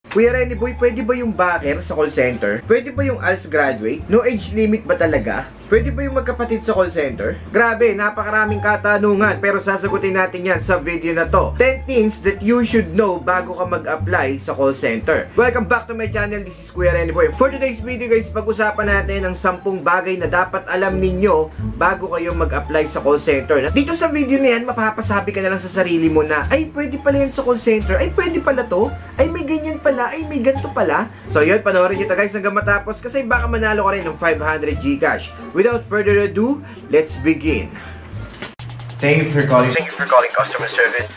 Kuya Renny Boy, pwede ba yung backer sa call center? Pwede ba yung ALS graduate? No age limit ba talaga? Pwede ba yung magkapatid sa call center? Grabe, napakaraming katanungan pero sasagutin natin yan sa video na to. 10 things that you should know bago ka mag-apply sa call center. Welcome back to my channel, this is Kuya Renny Boy. For today's video guys, pag-usapan natin ang 10 bagay na dapat alam ninyo bago kayong mag-apply sa call center. Dito sa video na yan, mapapasabi ka na lang sa sarili mo na, ay pwede pala yan sa call center, ay pwede pala to, ay may ganyan pala, ay may ganito pala. So yun, panoorin nyo to guys hanggang matapos kasi baka manalo ka rin ng 500 Gcash. Without further ado, let's begin. Thank you for calling customer service.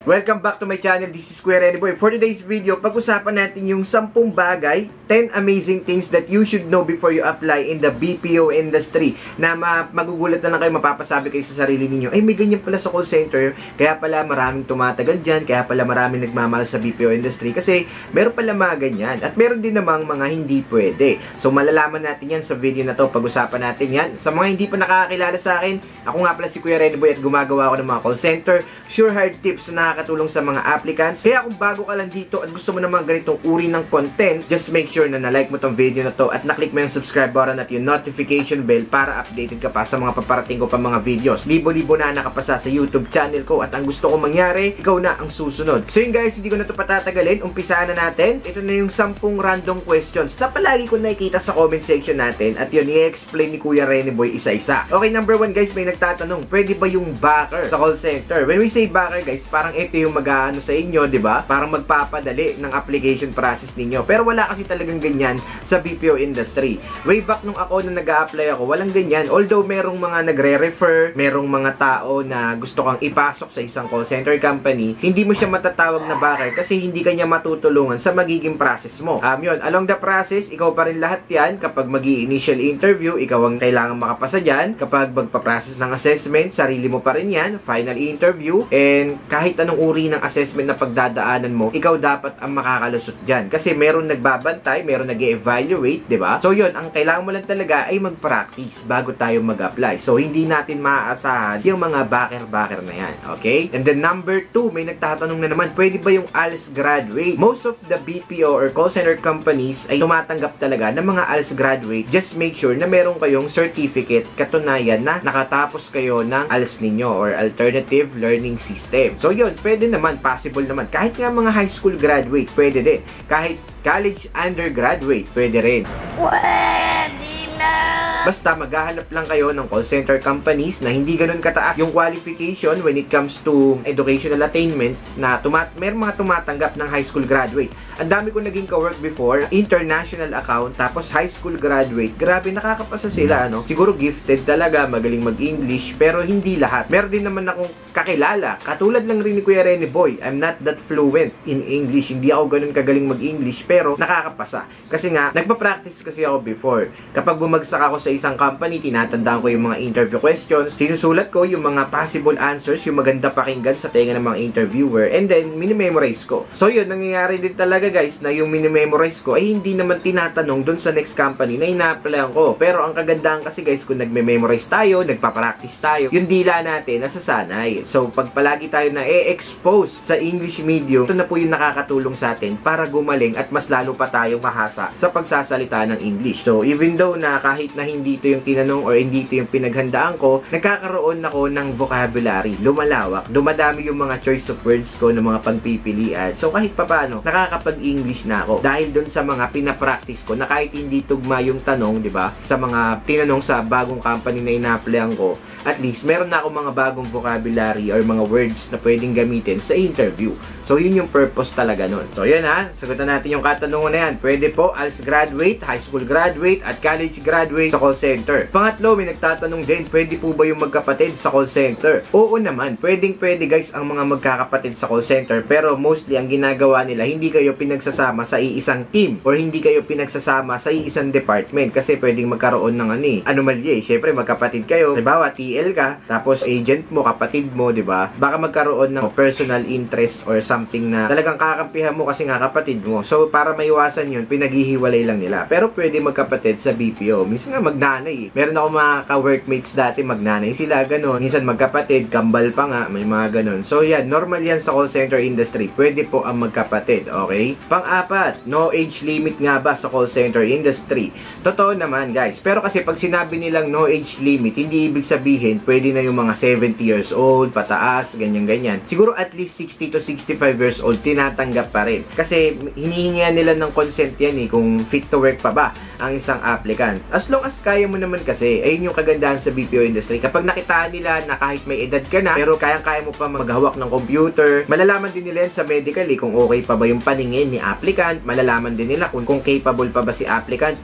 Welcome back to my channel, this is Kuya Renny Boy. For today's video, pag-usapan natin yung 10 bagay, 10 amazing things that you should know before you apply in the BPO industry. Na magugulat na lang kayo, mapapasabi kayo sa sarili ninyo, ay may ganyan pala sa call center, kaya pala maraming tumatagal dyan, kaya pala maraming nagmamahal sa BPO industry, kasi meron pala mga ganyan, at meron din namang mga hindi pwede. So malalaman natin yan sa video na to, pag-usapan natin yan. Sa mga hindi pa nakakakilala sa akin, ako nga pala si Kuya Renny Boy at gumagawa ako ng mga call center, sure hard tips na nakakatulong sa mga applicants. Kaya kung bago ka lang dito at gusto mo naman ganitong uri ng content, just make sure na na-like mo tong video na to at na-click mo yung subscribe button at yung notification bell para updated ka pa sa mga paparating ko pa mga videos. Libo-libo na nakapasa sa YouTube channel ko at ang gusto kong mangyari, ikaw na ang susunod. So yun guys, hindi ko na ito patatagalin. Umpisaan na natin. Ito na yung 10 random questions na palagi ko nakikita sa comment section natin at yun, i-explain ni Kuya Renny Boy isa-isa. Okay, number 1 guys, may nagtatanong, pwede ba yung backer sa call center? When we say backer guys, parang ito yung mag-aano sa inyo, 'di ba? Parang magpapadali ng application process ninyo. Pero wala kasi talagang ganyan sa BPO industry. Way back nung ako na nag-a-apply ako, walang ganyan. Although merong mga nagre-refer, merong mga tao na gusto kang ipasok sa isang call center company, hindi mo siya matatawag na backer kasi hindi kanya matutulungan sa magiging process mo. Yun, along the process, ikaw pa rin lahat 'yan. Kapag magi-initial interview, ikaw ang kailangan makapasa diyan. Kapag magpa-process ng assessment, sarili mo pa rin 'yan. Final interview, and kahit anong uri ng assessment na pagdadaanan mo, ikaw dapat ang makakalusot dyan. Kasi meron nagbabantay, meron nag-evaluate, di ba? So yun, ang kailangan mo lang talaga ay mag-practice bago tayo mag-apply. So hindi natin maaasahan yung mga backer na yan. Okay? And then number 2, may nagtatanong na naman, pwede ba yung ALS graduate? Most of the BPO or call center companies ay tumatanggap talaga ng mga ALS graduate. Just make sure na meron kayong certificate, katunayan na nakatapos kayo ng ALS ninyo or Alternative Learning System. So yun, pwede naman, possible naman. Kahit nga mga high school graduate, pwede din. Kahit college undergraduate, pwede rin. Pwede na! Basta maghahanap lang kayo ng call center companies na hindi ganun kataas yung qualification when it comes to educational attainment na may mga tumatanggap ng high school graduate. Ang dami ko naging ka-work before, international account, tapos high school graduate. Grabe, nakakapasa sila, ano? Siguro gifted talaga, magaling mag-English, pero hindi lahat. Meron din naman akong kakilala, katulad lang rin ni Kuya Renny Boy. I'm not that fluent in English. Hindi ako ganun kagaling mag-English, pero nakakapasa. Kasi nga, nagpa-practice kasi ako before. Kapag bumagsak ako sa isang company, tinatandaan ko yung mga interview questions, sinusulat ko yung mga possible answers, yung maganda pakinggan sa tenga ng mga interviewer, and then, minimemorize ko. So yun, nangyayari din talaga guys, na yung minimemorize ko ay hindi naman tinatanong dun sa next company na ina-applyan ko. Pero ang kagandahan kasi guys, kung nagme-memorize tayo, nagpa-practice tayo, yung dila natin nasasanay. So pag palagi tayo na expose sa English medium, ito na po yung nakakatulong sa atin para gumaling at mas lalo pa tayong mahasa sa pagsasalita ng English. So even though na kahit na hindi ito yung tinanong or hindi ito yung pinaghandaan ko, nagkakaroon ako ng vocabulary, lumalawak, dumadami yung mga choice of words ko ng mga pagpipilian. So kahit papaano, nakakapag-English na ako dahil dun sa mga pinapractice ko na kahit hindi tugma yung tanong, di ba? Sa mga tinanong sa bagong company na ina-applyan ko, at least meron na ako mga bagong vocabulary or mga words na pwedeng gamitin sa interview. So yun yung purpose talaga nun. So yun ha, sagutan natin yung katanungan na yan. Pwede po ALS graduate, high school graduate, at college graduate sa call center. Pangatlo, may nagtatanong din, pwede po ba yung magkapatid sa call center? Oo naman, pwede guys ang mga magkakapatid sa call center, pero mostly ang ginagawa nila, hindi kayo pinagsasama sa iisang team or hindi kayo pinagsasama sa iisang department kasi pwedeng magkaroon ng anomalya. Siyempre magkapatid kayo, halimbawa TL ka, tapos agent mo, kapatid mo, di ba? Baka magkaroon ng personal interest or something na talagang kakampihan mo kasi nga kapatid mo. So, para maiwasan yun, pinaghihiwalay lang nila. Pero pwede magkapatid sa BPO. Minsan nga magnanay. Meron ako mga ka-workmates dati, magnanay sila, ganun. Minsan magkapatid, kambal pa nga, may mga ganun. So, yan, normal yan sa call center industry. Pwede po ang magkapatid, okay? Pang-apat, no age limit nga ba sa call center industry? Totoo naman, guys. Pero kasi pag sinabi nilang no age limit, hindi ibig sabihin, pwede na yung mga 70 years old, pataas, ganyan-ganyan. Siguro at least 60 to 65 years old, tinatanggap pa rin. Kasi hinihingihan nila ng consent yan kung fit to work pa ba ang isang applicant. As long as kaya mo naman kasi, ayun yung kagandahan sa BPO industry. Kapag nakitaan nila na kahit may edad ka na, pero kayang-kaya mo pa maghawak ng computer, malalaman din nila yan sa medical kung okay pa ba yung paningin ni applicant, malalaman din nila kung capable pa ba si applicant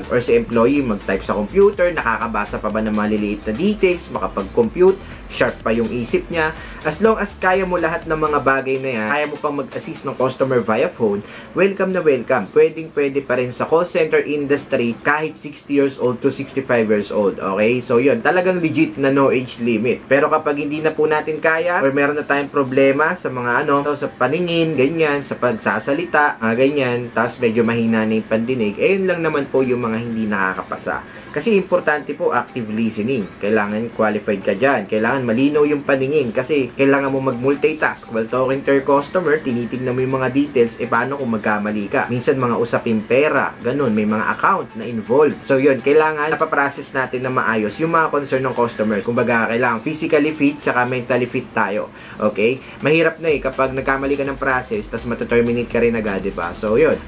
or si employee mag-type sa computer, nakakabasa pa ba ng maliliit na details, makapag-compute, sharp pa yung isip niya. As long as kaya mo lahat ng mga bagay na yan, kaya mo pang mag-assist ng customer via phone, welcome na welcome. Pwedeng-pwede pa rin sa call center industry kahit 60 years old to 65 years old. Okay? So yun, talagang legit na no age limit. Pero kapag hindi na po natin kaya or meron na tayong problema sa mga sa paningin, ganyan, sa pagsasalita, ganyan, tapos medyo mahina na yung pandinig, yun lang naman po yung mga hindi nakakapasa. Kasi importante po active listening. Kailangan qualified ka dyan. Kailangan malinaw yung paningin kasi kailangan mo mag-multitask. While talking to your customer, tinitignan mo yung mga details, paano kung magkamali ka? Minsan mga usaping pera, ganun, may mga account na involved. So yun, kailangan napaprocess natin na maayos yung mga concern ng customers. Kumbaga, kailangan physically fit tsaka mentally fit tayo. Okay? Mahirap na kapag nagkamali ka ng process, tas mataterminate ka rin agad, diba? So yun,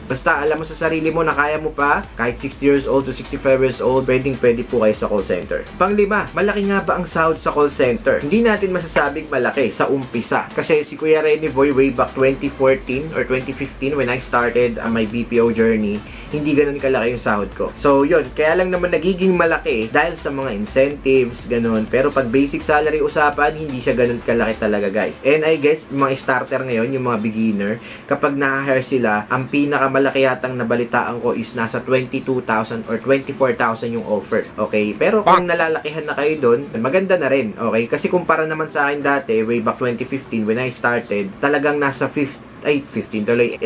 basta alam mo sa sarili mo na kaya mo pa, kahit 60 years old to 65 years old, pwede po kayo sa call center. Pang-5, malaki nga ba ang sahod sa call center? Hindi natin masasabing malaki sa umpisa. Kasi si Kuya Renny Boy way back 2014 or 2015 when I started my BPO journey, hindi ganun kalaki yung sahod ko. So yun, kaya lang naman nagiging malaki dahil sa mga incentives, ganun. Pero pag basic salary usapan, hindi siya ganun kalaki talaga, guys. And I guess, yung mga starter ngayon, yung mga beginner, kapag na-hire sila, ang pinakamalaki yatang nabalitaan ko is nasa 22,000 or 24,000 yung offer. Okay? Pero kung nalalakihan na kayo doon, maganda na rin. Okay? Kasi kumpara naman sa akin dati, way back 2015 when I started, talagang nasa 11,000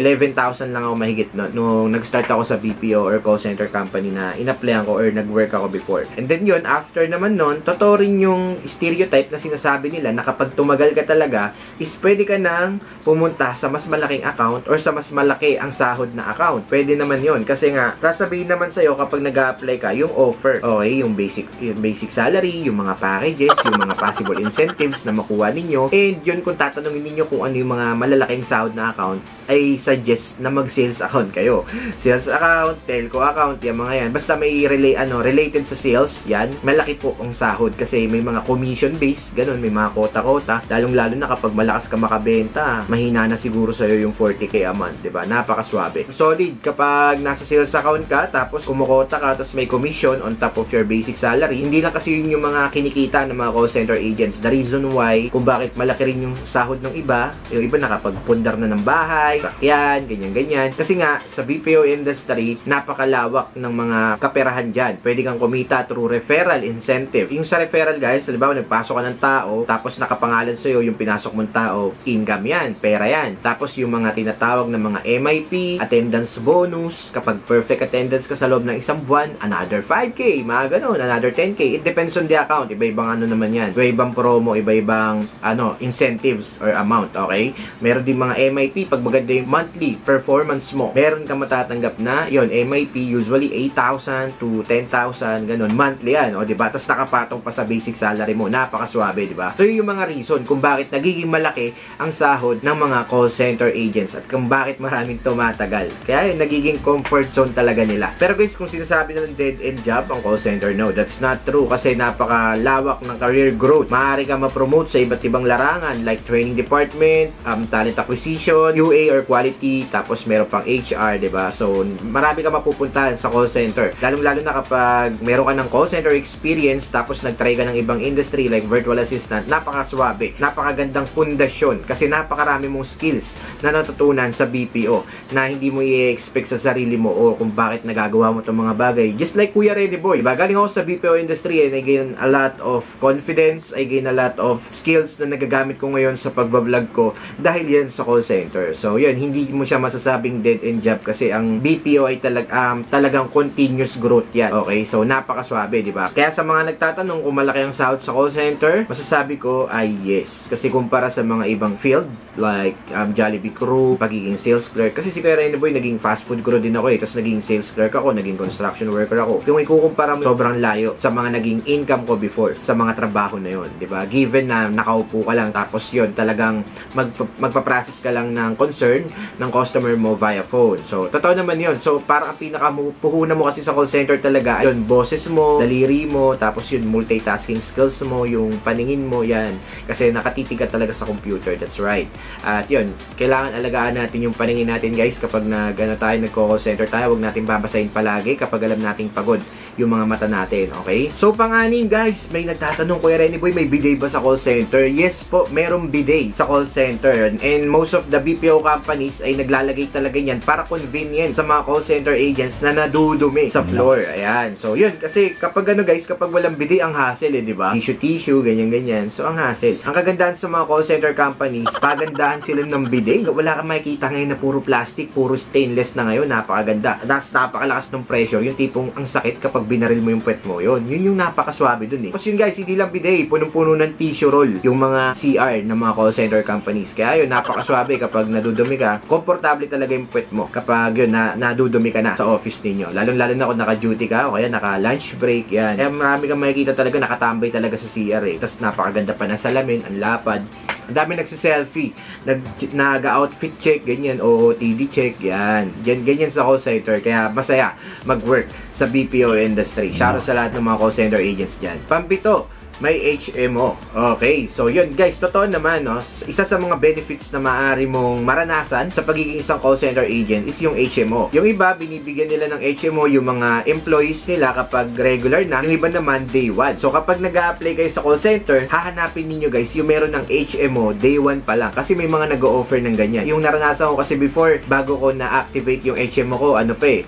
lang ako mahigit nung nag-start ako sa BPO or call center company na in-applyan ko or nag-work ako before. And then yun, after naman nun, totoo rin yung stereotype na sinasabi nila na kapag tumagal ka talaga, is pwede ka nang pumunta sa mas malaking account or sa mas malaki ang sahod na account. Pwede naman yun. Kasi nga, sasabihin naman sa'yo kapag nag-a-apply ka, yung offer, okay, yung basic salary, yung mga packages, yung mga possible incentives na makuha ninyo. And yun, kung tatanungin ninyo kung ano yung mga malalaking sahod na account, ay suggest na mag-sales account kayo. Sales account, telco account, yung mga yan. Basta may related sa sales, yan, malaki po ang sahod kasi may mga commission base, ganun, may mga kota-kota. Lalong-lalo na kapag malakas ka makabenta, mahina na siguro sa'yo yung 40k a month, diba? Napakaswabe. Solid kapag nasa sales account ka, tapos kumukota ka, tapos may commission on top of your basic salary. Hindi lang kasi yun yung mga kinikita ng mga call center agents. The reason why, kung bakit malaki rin yung sahod ng iba, yung iba nakapagpundar na ng bahay, sakyan, ganyan-ganyan. Kasi nga, sa BPO industry, napakalawak ng mga kaperahan dyan. Pwede kang kumita through referral incentive. Yung sa referral, guys, halimbawa, nagpasok ka ng tao, tapos nakapangalan sa'yo yung pinasok mong tao, income yan, pera yan. Tapos yung mga tinatawag na mga MIP, attendance bonus, kapag perfect attendance ka sa loob ng isang buwan, another 5k, mga ganun, another 10k. It depends on the account. Iba-ibang naman yan. Iba-ibang promo, iba-ibang incentives or amount, okay? Meron din mga MIP, pag maganda yung monthly performance mo, meron ka matatanggap na, yon MIP, usually 8,000 to 10,000, ganun, monthly yan, o diba? Tapos nakapatong pa sa basic salary mo, napakaswabe, diba? So yun yung mga reason kung bakit nagiging malaki ang sahod ng mga call center agents at kung bakit maraming tumatagal. Kaya yun, nagiging comfort zone talaga nila. Pero guys, kung sinasabi na ng dead-end job ang call center, no, that's not true kasi napakalawak ng career growth. Maaari ka ma-promote sa iba't ibang larangan like training department, talent acquisition, operation, QA or quality, tapos meron pang HR, diba? So, marami ka mapupuntahan sa call center. Lalong-lalo na kapag meron ka ng call center experience, tapos nag-try ka ng ibang industry like virtual assistant, napakaswabe, napakagandang pundasyon kasi napakarami mong skills na natutunan sa BPO na hindi mo i-expect sa sarili mo o kung bakit nagagawa mo itong mga bagay. Just like Kuya Ready Boy, diba? Galing ako sa BPO industry and I gain a lot of confidence, I gain a lot of skills na nagagamit ko ngayon sa pagbablog ko dahil yan sa call center. So, yun, hindi mo siya masasabing dead-end job kasi ang BPO ay talagang continuous growth yan. Okay? So, napakaswabe, di ba? Kaya sa mga nagtatanong kung malaki ang sahod sa call center, masasabi ko ay yes. Kasi kumpara sa mga ibang field like Jollibee crew, pagiging sales clerk. Kasi si Kuya Rene Boy, naging fast food crew din ako eh. Tapos naging sales clerk ako, naging construction worker ako. Kung ikukumpara mo, sobrang layo sa mga naging income ko before, sa mga trabaho na yon, di ba? Given na nakaupo ka lang, tapos yon talagang magpa-process ka lang ng concern ng customer mo via phone. So, totoo naman yon. So, parang ang pinakapuhunan mo kasi sa call center talaga, yun, boses mo, daliri mo, tapos yun, multitasking skills mo, yung paningin mo, yan. Kasi nakatitig ka talaga sa computer. That's right. At yun, kailangan alagaan natin yung paningin natin, guys, kapag nagko-call center tayo, huwag natin babasahin palagi kapag alam nating pagod yung mga mata natin, okay? So, pang-anim, guys, may nagtatanong, Kuya Rene Boy, may bidet ba sa call center? Yes po, merong bidet sa call center. And most of the BPO companies ay naglalagay talaga yan para convenient sa mga call center agents na nadudumi sa floor. Ayan. So, yun. Kasi kapag guys, kapag walang bidet, ang hassle eh, di ba? Tissue, ganyan-ganyan. So, ang hassle. Ang kagandahan sa mga call center companies, pagandahan sila ng bidet. Wala kang makikita ngayon na puro plastic, puro stainless na ngayon. Napakaganda. Napakalakas ng pressure. Yung tipong ang sakit kapag binaril mo yung puwet mo. Yun yung napakaswabe dun eh. Tapos yun, guys, hindi lang bidet. Punong-puno ng tissue roll yung mga CR ng mga call center companies. Kaya yun, napakaswabe kapag nadudumi ka. Komportable talaga yung puwet mo kapag yun, nadudumi ka na sa office ninyo. Lalong-lalo na kung naka-duty ka o kaya naka-lunch break. Yan. Kaya marami kang makikita talaga nakatambay talaga sa CR eh. Tapos napakaganda pa ng salamin, ang lapad. Ang dami nagsiselfie. Nag-outfit check, ganyan. OOTD check, yan. Ganyan sa call center. Kaya masaya mag-work sa BPO industry. Shoutout sa lahat ng mga call center agents dyan. Pampito, may HMO. Okay, so yun guys, totoo naman, no? Isa sa mga benefits na maaari mong maranasan sa pagiging isang call center agent is yung HMO. Yung iba, binibigyan nila ng HMO yung mga employees nila kapag regular na, yung iba naman day 1. So kapag nag-a-apply kayo sa call center, hahanapin ninyo guys yung meron ng HMO day 1 pa lang. Kasi may mga nag-o-offer ng ganyan. Yung naranasan ko kasi before, bago ko na-activate yung HMO ko,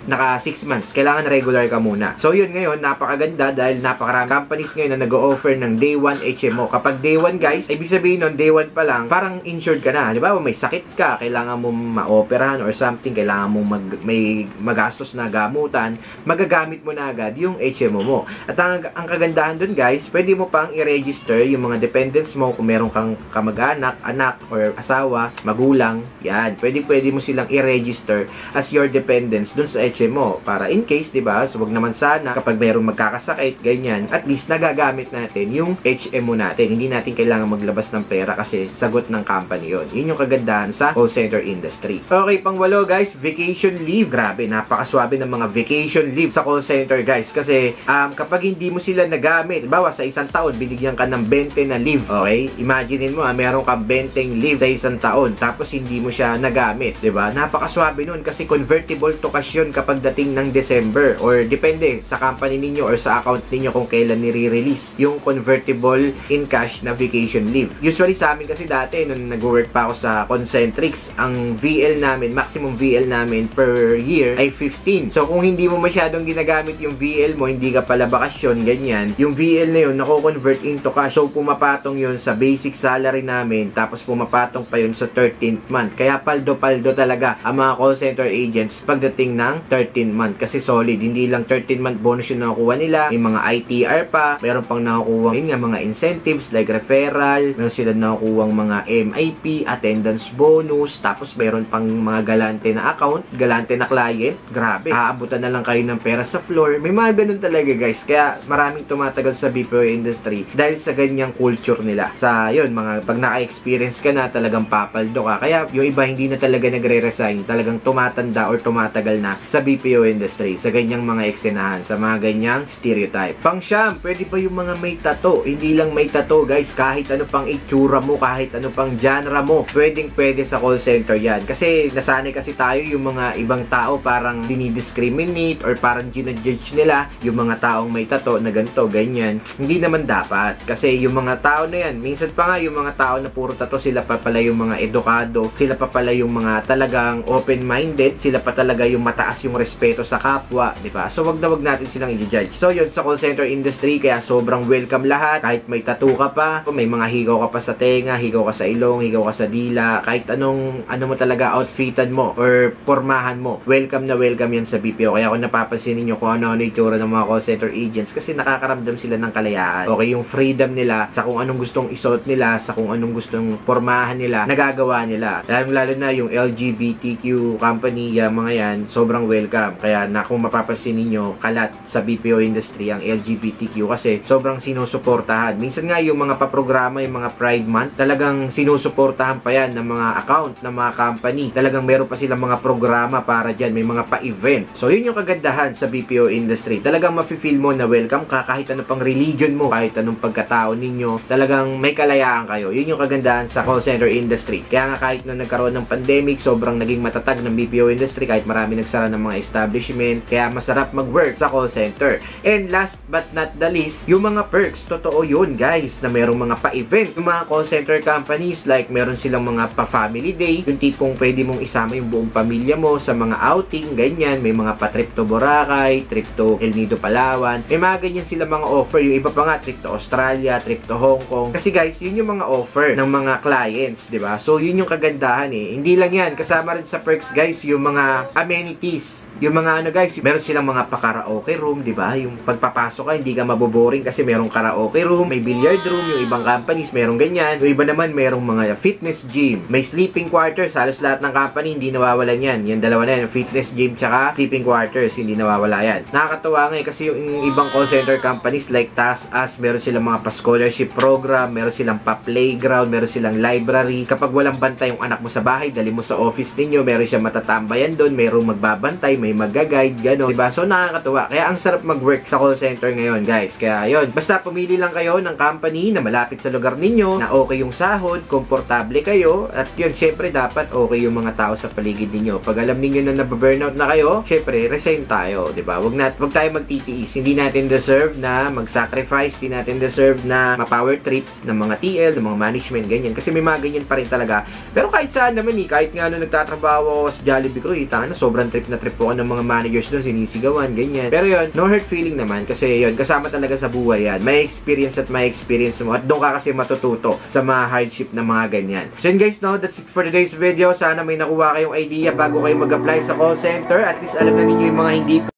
naka 6 months. Kailangan regular ka muna. So yun ngayon, napakaganda dahil napakaraming companies ngayon na nag-o-offer ng day 1 HMO. Kapag day 1 guys, ibig sabihin nun, day 1 pa lang, parang insured ka na. Di ba? May sakit ka, kailangan mo ma-operahan or something, kailangan mo may magastos na gamutan, magagamit mo na agad yung HMO mo. At ang kagandahan dun guys, pwede mo pang i-register yung mga dependents mo kung meron kang kamag-anak, anak, or asawa, magulang, yan. Pwede mo silang i-register as your dependents dun sa HMO. Para in case, di ba? So, wag naman sana kapag merong magkakasakit, ganyan, at least nagagamit natin yung HMO natin. Hindi natin kailangan maglabas ng pera kasi sagot ng company yon. Yun yung kagandahan sa call center industry. Okay, pang-walo guys, vacation leave. Grabe, napakaswabe ng mga vacation leave sa call center guys. Kasi kapag hindi mo sila nagamit, bawa sa isang taon, binigyan ka ng 20 na leave. Okay? Imaginein mo, meron kang 20 leave sa isang taon, tapos hindi mo siya nagamit. Diba? Napakaswabe nun kasi convertible to cash yun kapag dating ng December or depende sa company ninyo or sa account ninyo kung kailan nire-release yung convertible in cash na vacation leave. Usually sa amin kasi dati, nung nag-work pa ako sa Concentrix, ang VL namin, maximum VL namin per year ay 15. So kung hindi mo masyadong ginagamit yung VL mo, hindi ka pala bakasyon, ganyan, yung VL na yun, nako-convert into cash. So pumapatong yun sa basic salary namin, tapos pumapatong pa yun sa 13th month. Kaya paldo-paldo talaga ang mga call center agents pagdating ng 13th month. Kasi solid, hindi lang 13th month bonus yung nakukuha nila, may mga ITR pa, meron pang nakukuha mga incentives like referral, meron sila nakukuha mga MIP, attendance bonus, tapos meron pang mga galante na account, galante na client. Grabe, aabutan na lang kayo ng pera sa floor. May mga ganun talaga guys. Kaya maraming tumatagal sa BPO industry dahil sa ganyang culture nila. Sa yun, pag naka-experience ka na, talagang papaldo ka. Kaya yung iba hindi na talaga nagre-resign, talagang tumatanda or tumatagal na sa BPO industry, sa ganyang mga eksenahan, sa mga ganyang stereotype. Pang-siyam, pwede pa yung mga may tattoo. Hindi lang may tattoo guys, kahit ano pang itsura mo, kahit ano pang genre mo, pwede sa call center yan. Kasi nasanay kasi tayo yung mga ibang tao parang dinidiscriminate or parang ginajudge nila yung mga taong may tattoo na ganito, ganyan. Hindi naman dapat. Kasi yung mga tao na yan, minsan pa nga yung mga tao na puro tattoo, sila pa pala yung mga edukado, sila pa pala yung mga talagang open-minded, sila pa talaga yung mataas yung respeto sa kapwa, di ba? So wag natin silang i-judge. So yun, sa call center industry, kaya sobrang welcome lahat. Kahit may tattoo ka pa, may mga higaw ka pa sa tenga, higaw ka sa ilong, higaw ka sa dila, kahit ano mo talaga outfitan mo or pormahan mo, welcome na welcome yan sa BPO. Kaya kung napapansin niyo kung ano itsura ng mga call center agents, kasi nakakaramdam sila ng kalayaan. Okay, yung freedom nila sa kung anong gustong isuot nila, sa kung anong gustong pormahan nila, nagagawa nila. Lalo na yung LGBTQ company, mga yan, sobrang welcome. Kaya na kung mapapansin niyo, kalat sa BPO industry ang LGBTQ kasi sobrang sinusuportahan. Minsan nga yung mga paprograma, yung mga Pride Month, talagang sinusuportahan pa yan ng mga account, ng mga company. Talagang meron pa silang mga programa para dyan, may mga pa-event. So yun yung kagandahan sa BPO industry. Talagang mafe-feel mo na welcome ka kahit ano pang religion mo, kahit anong pagkatao ninyo, talagang may kalayaan kayo. Yun yung kagandahan sa call center industry. Kaya nga kahit nung nagkaroon ng pandemic, sobrang naging matatag ng BPO industry kahit marami nagsara ng mga establishment. Kaya masarap mag-work sa call center. And last but not the least, yung mga perks. Totoo yun guys, na merong mga pa-event. Yung mga call center companies, like meron silang mga pa-family day, yung tipong pwede mong isama yung buong pamilya mo sa mga outing, ganyan. May mga pa-trip to Boracay, trip to El Nido, Palawan. May mga ganyan sila mga offer. Yung iba pa nga, trip to Australia, trip to Hong Kong. Kasi guys, yun yung mga offer ng mga clients, di ba? So yun yung kagandahan eh. Hindi lang yan, kasama rin sa perks guys, yung mga amenities. Yung mga ano guys, meron silang mga pa-karaoke room, di ba? Yung pagpapasok ka, hindi ka maboboring kasi merong karaoke room, may billiard room, yung ibang companies merong ganyan. Yung iba naman merong mga fitness gym, may sleeping quarters. Halos lahat ng company hindi nawawalan yan. Yung dalawa na yan, fitness gym tsaka sleeping quarters, hindi nawawala yan. Nakakatawa nga kasi yung ibang call center companies like TaskUs, meron silang mga pa-scholarship program, meron silang pa-playground, meron silang library. Kapag walang bantay yung anak mo sa bahay, dali mo sa office ninyo, meron siyang matatambayan doon, merong magbabantay, may mag-guide, gano'n. Diba? So nakakatuwa. Kaya ang sarap mag-work sa call center ngayon, guys. Kaya yun, basta pumili lang kayo ng company na malapit sa lugar ninyo, na okay yung sahod, komportable kayo, at yun, syempre dapat okay yung mga tao sa paligid ninyo. Pag alam ninyo na nababurnout na kayo, syempre, resign tayo, diba? Wag tayo magtitiis. Hindi natin deserve na mag-sacrifice, hindi natin deserve na ma-power trip ng mga TL, ng mga management, ganyan. Kasi may mga ganyan pa rin talaga. Pero kahit saan naman kahit nga nagtatrabaho ako sa Jollibee Crew, sobrang trip na trip po ako ng mga managers doon, sinisigawan, ganyan. Pero yun, no hurt feeling naman kasi yun, kasama talaga sa buhay yan. May experience mo at doon ka kasi matututo sa mga hardship na mga ganyan. So yun guys, no, that's it for today's video. Sana may nakuha kayong idea bago kayo mag-apply sa call center. At least alam na ninyo yung mga hindi